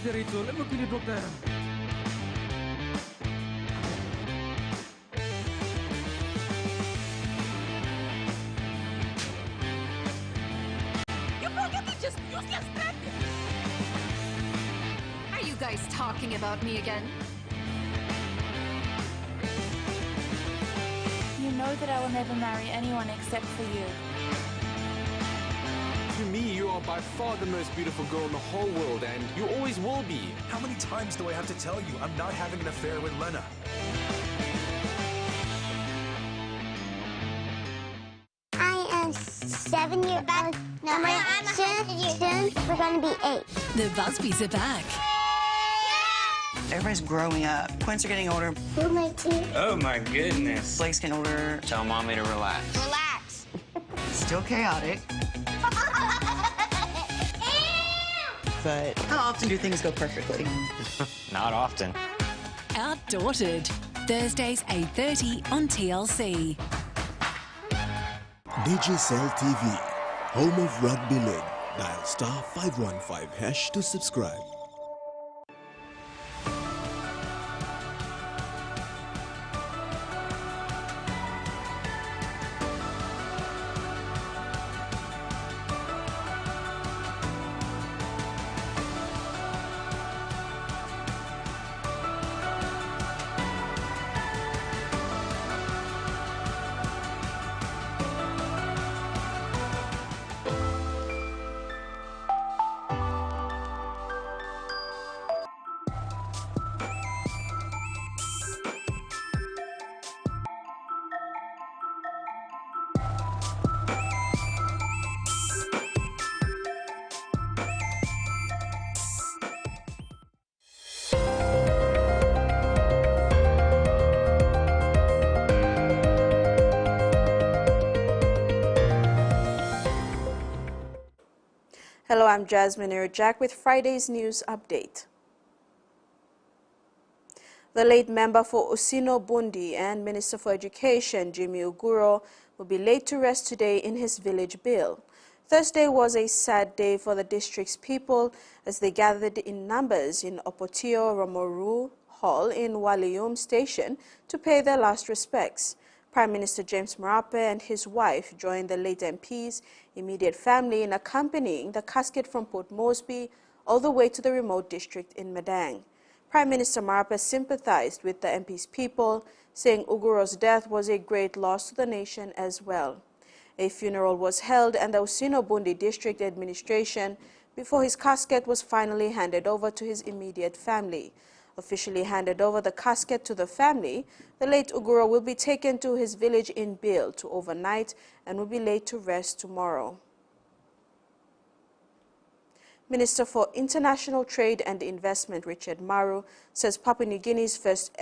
nanti Rachel, let me pilih dokter. Just useless crap. Are you guys talking about me again? You know that I will never marry anyone except for you. To me, you are by far the most beautiful girl in the whole world, and you always will be. How many times do I have to tell you I'm not having an affair with Lena? I am 7 years old. No, soon we're going to be 8. The Busbys are back. Everybody's growing up. Quints are getting older. Who my team? Oh my goodness. Blake's getting older. Tell mommy to relax. Relax. Still chaotic. But how often do things go perfectly? Not often. Outdaughtered. Thursdays 8:30 on TLC. Digicel TV, home of rugby league. Dial *515# to subscribe. Hello, I'm Jasmine Jack with Friday's news update. The late member for Osino Bundi and Minister for Education, Jimmy Uguro, will be laid to rest today in his village bill. Thursday was a sad day for the district's people as they gathered in numbers in Opotio Romoru Hall in Walium Station to pay their last respects. Prime Minister James Marape and his wife joined the late MP's immediate family in accompanying the casket from Port Moresby all the way to the remote district in Madang. Prime Minister Marape sympathized with the MP's people, saying Uguro's death was a great loss to the nation as well. A funeral was held at the Osino Bundi District Administration before his casket was finally handed over to his immediate family. Officially handed over the casket to the family, the late Uguro will be taken to his village in Bill to overnight and will be laid to rest tomorrow. Minister for International Trade and Investment Richard Maru says Papua New Guinea's first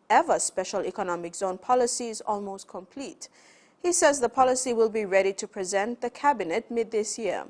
ever special economic zone policy is almost complete. He says the policy will be ready to present the cabinet mid this year.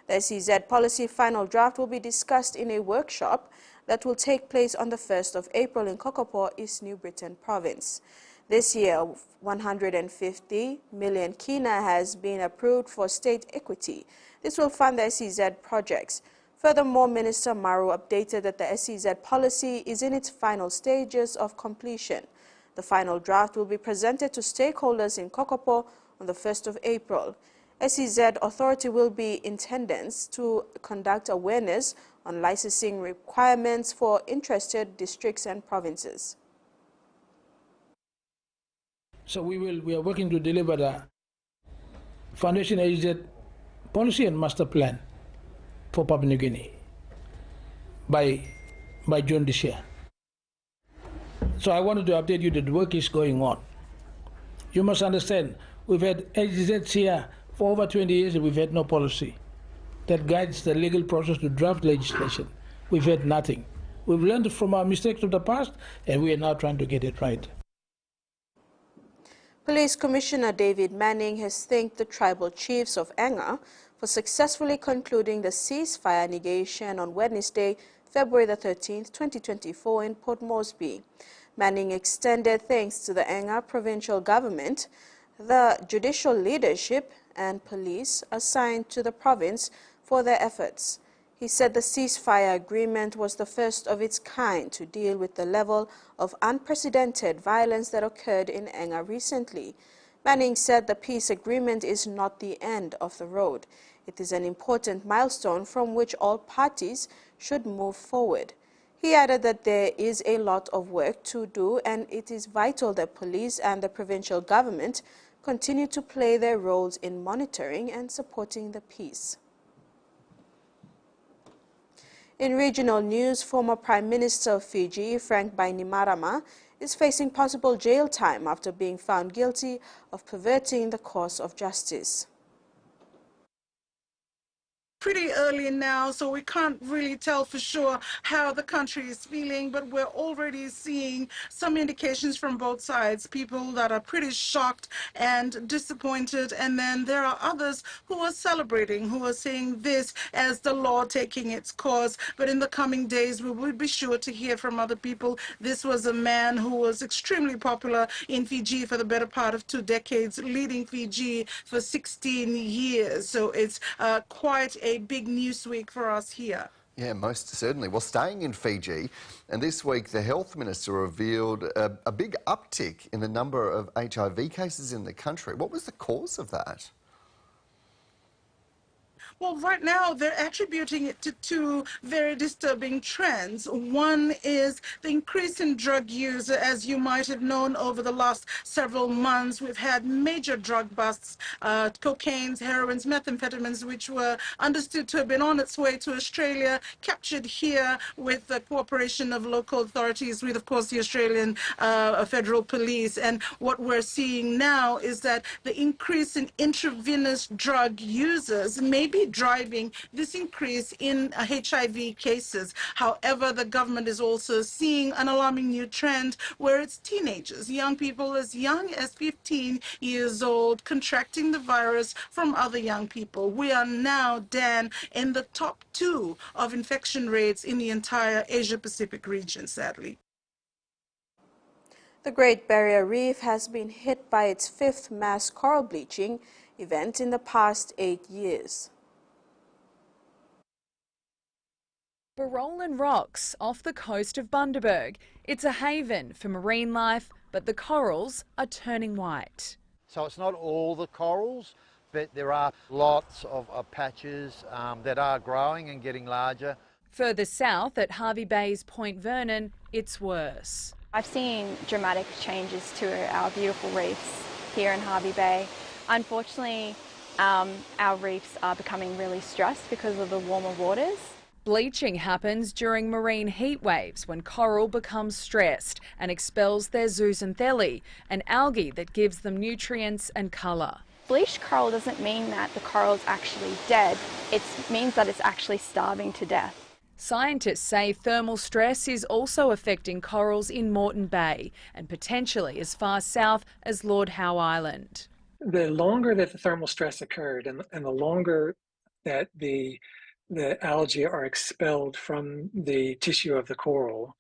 The SEZ policy final draft will be discussed in a workshop that will take place on the 1st of April in Kokopo, East New Britain Province. This year, 150 million kina has been approved for state equity. This will fund the SEZ projects. Furthermore, Minister Maru updated that the SEZ policy is in its final stages of completion. The final draft will be presented to stakeholders in Kokopo on the 1st of April. SEZ Authority will be in attendance to conduct awareness on licensing requirements for interested districts and provinces. So we are working to deliver the Foundation SEZ policy and master plan for Papua New Guinea by June this year. So I wanted to update you that the work is going on. You must understand, we've had SEZ here for over 20 years and we've had no policy that guides the legal process to draft legislation. We've had nothing. We've learned from our mistakes of the past and we are now trying to get it right. Police Commissioner David Manning has thanked the tribal chiefs of Enga for successfully concluding the ceasefire negotiation on Wednesday, February the 13th, 2024 in Port Moresby. Manning extended thanks to the Enga provincial government, the judicial leadership and police assigned to the province for their efforts. He said the ceasefire agreement was the first of its kind to deal with the level of unprecedented violence that occurred in Enga recently. Manning said the peace agreement is not the end of the road. It is an important milestone from which all parties should move forward. He added that there is a lot of work to do and it is vital that police and the provincial government continue to play their roles in monitoring and supporting the peace. In regional news, former Prime Minister of Fiji, Frank Bainimarama, is facing possible jail time after being found guilty of perverting the course of justice. Pretty early now, so we can't really tell for sure how the country is feeling, but we're already seeing some indications from both sides, people that are pretty shocked and disappointed, and then there are others who are celebrating, who are seeing this as the law taking its course. But in the coming days, we will be sure to hear from other people. This was a man who was extremely popular in Fiji for the better part of 2 decades, leading Fiji for 16 years. So it's quite a big news week for us here. Yeah, most certainly. Well, staying in Fiji, and this week the health minister revealed a big uptick in the number of HIV cases in the country. What was the cause of that? Well, right now they're attributing it to 2 very disturbing trends. One is the increase in drug use. As you might have known, over the last several months, we've had major drug busts, cocaines, heroines, methamphetamines, which were understood to have been on its way to Australia, captured here with the cooperation of local authorities, with, of course, the Australian Federal Police. And what we're seeing now is that the increase in intravenous drug users may be driving this increase in HIV cases. However, the government is also seeing an alarming new trend where it's teenagers, young people as young as 15 years old, contracting the virus from other young people. We are now, Dan, in the top 2 of infection rates in the entire Asia-Pacific region, sadly. The Great Barrier Reef has been hit by its 5th mass coral bleaching event in the past 8 years. Barolin Rocks off the coast of Bundaberg. It's a haven for marine life, but the corals are turning white. So it's not all the corals, but there are lots of patches that are growing and getting larger. Further south at Harvey Bay's Point Vernon, it's worse. I've seen dramatic changes to our beautiful reefs here in Harvey Bay. Unfortunately, our reefs are becoming really stressed because of the warmer waters. Bleaching happens during marine heat waves when coral becomes stressed and expels their zooxanthellae, an algae that gives them nutrients and colour. Bleached coral doesn't mean that the coral is actually dead. It means that it's actually starving to death. Scientists say thermal stress is also affecting corals in Moreton Bay and potentially as far south as Lord Howe Island. The longer that the thermal stress occurred and the longer that the algae are expelled from the tissue of the coral,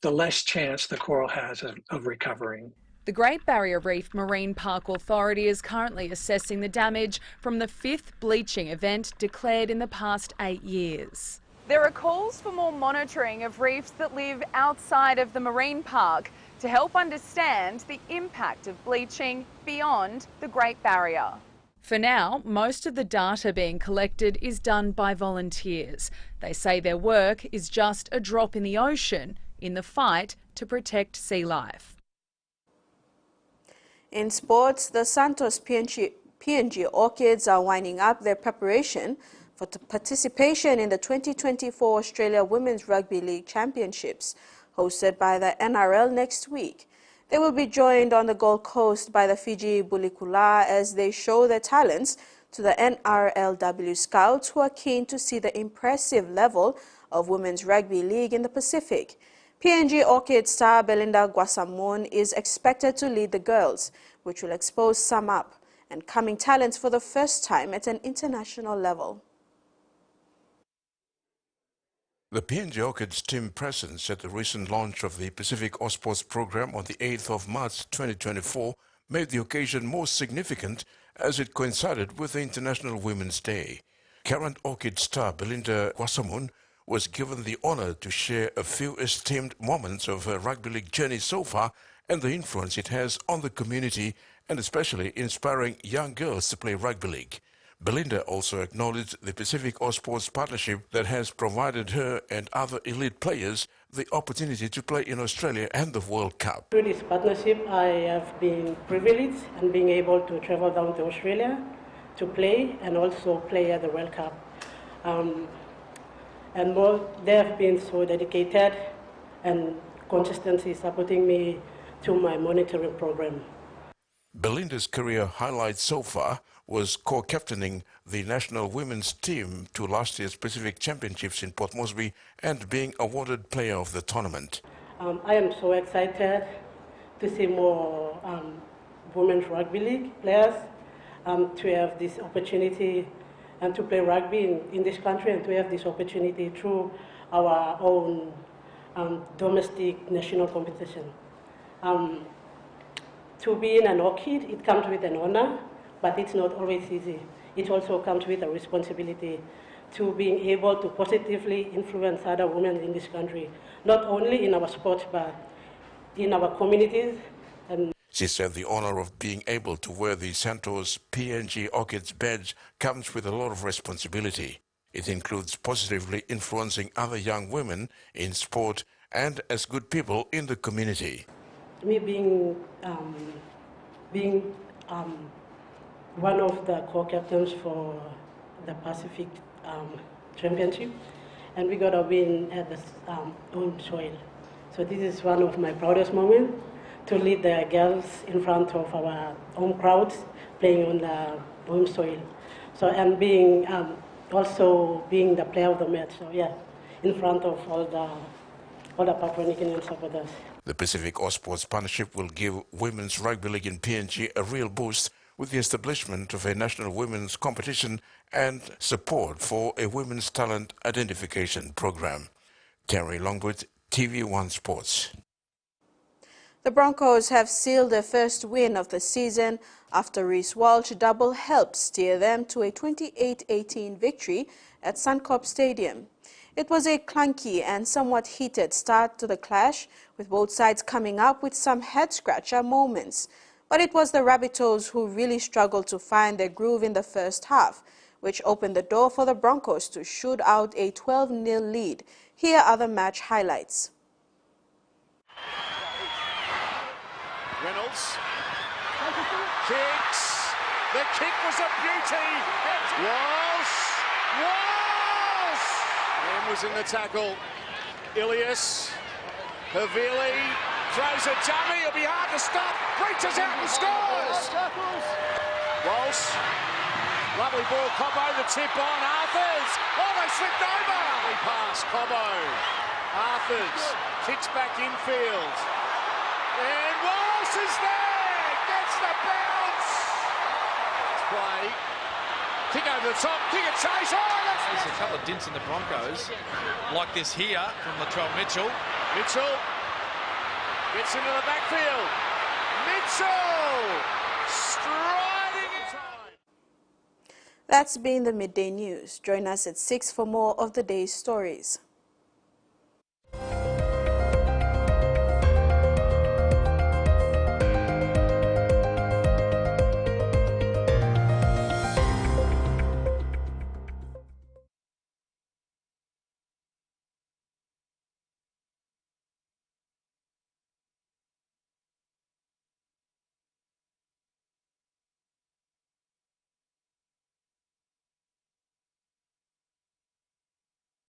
the less chance the coral has of recovering. The Great Barrier Reef Marine Park Authority is currently assessing the damage from the 5th bleaching event declared in the past 8 years. There are calls for more monitoring of reefs that live outside of the marine park to help understand the impact of bleaching beyond the Great Barrier. For now, most of the data being collected is done by volunteers. They say their work is just a drop in the ocean in the fight to protect sea life. In sports, the Santos PNG Orchids are winding up their preparation for participation in the 2024 Australia Women's Rugby League Championships, hosted by the NRL next week. They will be joined on the Gold Coast by the Fiji Bulikula as they show their talents to the NRLW scouts who are keen to see the impressive level of Women's Rugby League in the Pacific. PNG Orchid star Belinda Guasamun is expected to lead the girls, which will expose some up and coming talents for the first time at an international level. The PNG Orchids team presence at the recent launch of the Pacific Ausports program on the 8th of March 2024 made the occasion more significant as it coincided with the International Women's Day. Current Orchid star Belinda Wasamun was given the honour to share a few esteemed moments of her rugby league journey so far and the influence it has on the community and especially inspiring young girls to play rugby league. Belinda also acknowledged the Pacific Sports Partnership that has provided her and other elite players the opportunity to play in Australia and the World Cup. Through this partnership, I have been privileged and being able to travel down to Australia to play and also play at the World Cup. And they have been so dedicated and consistently supporting me through my monitoring program. Belinda's career highlight so far was co-captaining the national women's team to last year's Pacific Championships in Port Moresby and being awarded player of the tournament. I am so excited to see more women's rugby league players to have this opportunity and to play rugby in this country and to have this opportunity through our own domestic national competition. To be in an orchid, it comes with an honor, but it's not always easy. It also comes with a responsibility to being able to positively influence other women in this country, not only in our sport, but in our communities. She said the honour of being able to wear the Santos PNG Orchids badge comes with a lot of responsibility. It includes positively influencing other young women in sport and as good people in the community. Me being one of the co-captains for the Pacific Championship, and we got a win at the home soil. So this is one of my proudest moments, to lead the girls in front of our home crowds playing on the home soil. So and being also being the player of the match. So yeah, in front of all the Papua New Guinean supporters. The Pacific Sports Partnership will give women's rugby league in PNG a real boost with the establishment of a national women's competition and support for a women's talent identification program. Terry Longwood, TV1 Sports. The Broncos have sealed their first win of the season after Reece Walsh double helped steer them to a 28-18 victory at Suncorp Stadium. It was a clunky and somewhat heated start to the clash, with both sides coming up with some head-scratcher moments. But it was the Rabbitohs who really struggled to find their groove in the first half, which opened the door for the Broncos to shoot out a 12-0 lead. Here are the match highlights. Reynolds kicks. The kick was a beauty. Walsh was in the tackle. Ilias Havili throws a dummy. It'll be hard to stop. Reaches out and scores. Walsh, lovely ball. Cobbo, the tip on. Arthurs. Oh, they slipped over. Lovely pass. Cobbo. Arthurs kicks back infield. And Walsh is there, gets the bounce. Let's play. Kick over the top, kick a chase. Oh, there's a couple of dints in the Broncos, like this here from Latrell Mitchell. Mitchell gets into the backfield. Mitchell striding in time. That's been the Midday News. Join us at 6 for more of the day's stories.